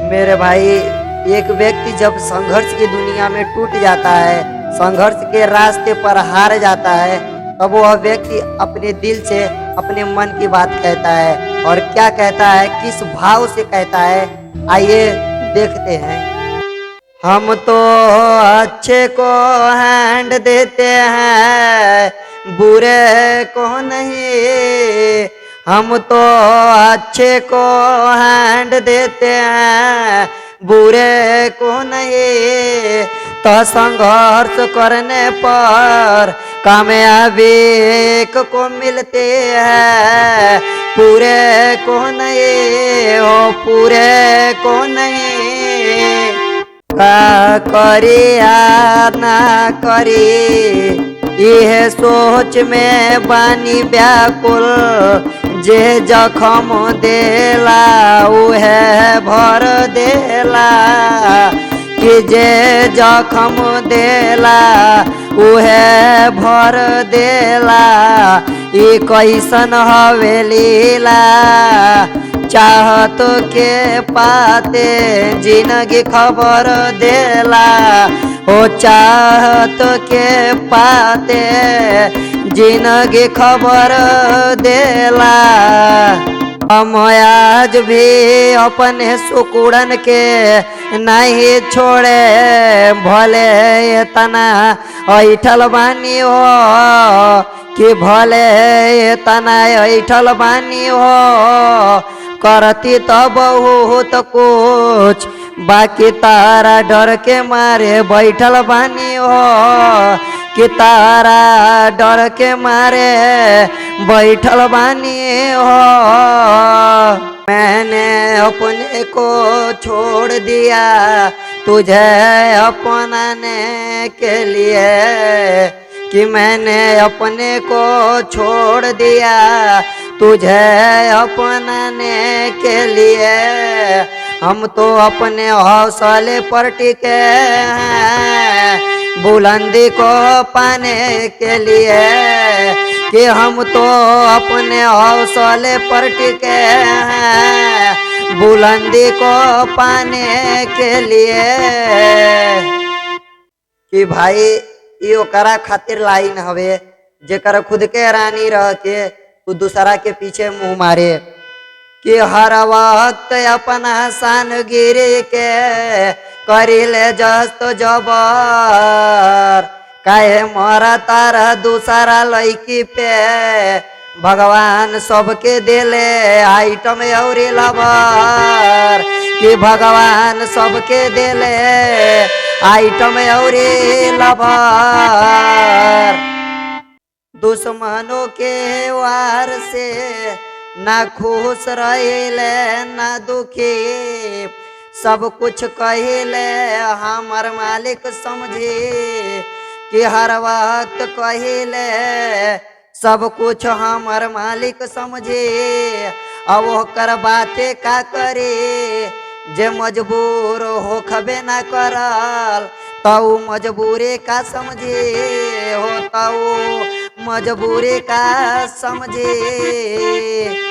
मेरे भाई, एक व्यक्ति जब संघर्ष की दुनिया में टूट जाता है, संघर्ष के रास्ते पर हार जाता है, तब वह व्यक्ति अपने दिल से अपने मन की बात कहता है। और क्या कहता है, किस भाव से कहता है, आइए देखते हैं। हम तो अच्छे को हैंड देते हैं, बुरे को नहीं। हम तो अच्छे को हैंड देते हैं, बुरे को नहीं। तो संघर्ष करने पर कामयाबी को मिलती है, पूरे को नहीं हो, पूरे को नहीं। का करी या ना करी, यह सोच में बानी व्याकुल। जे जखम देला उहे भर देला, कि जे जखम देला उहे भर देला। ये कैसन हवेलीला, चाहत के पाते जिंदगी खबर देला। ओ चाहत के पाते जिंदगी खबर देला। हम आज भी अपने सुकुड़न के नहीं छोड़े, भले तना ऐठल बानी हो, कि भले तना ऐठल बानी हो। करती तो बहुत कुछ, बाकी तारा डर के मारे बैठल बानी हो, कि तारा डर के मारे बैठल बानी हो। मैंने अपने को छोड़ दिया तुझे अपनाने के लिए, कि मैंने अपने को छोड़ दिया तुझे अपनाने के लिए। हम तो अपने हौसले पर टिके हैं, बुलंदी को पाने के लिए, कि हम तो अपने हौसले पर टिके हैं, बुलंदी को पाने के लिए। कि भाई ये ओकरा खातिर लाइन हवे, जेकर खुद के रानी रह के तू दूसरा के पीछे मुंह मारे। कि हर वक्त अपना सान गिरी के करिले जस्त जबर, काहे मरा तारा दूसरा लड़की पे। भगवान सबके दिले आइटम और लवर, कि भगवान सबके दिले आइटम और लवर। दुश्मनों के वार से ना खुश रहिले ना दुखी, सब कुछ कहिले हमर मालिक समझी। कि हर वक्त कहिले सब कुछ हमर मालिक समझी। अब ओकर बातें का करे, जे मजबूर हो खबे ना करल, तो मजबूरी का समझे हो, तो मजबूरी का समझे।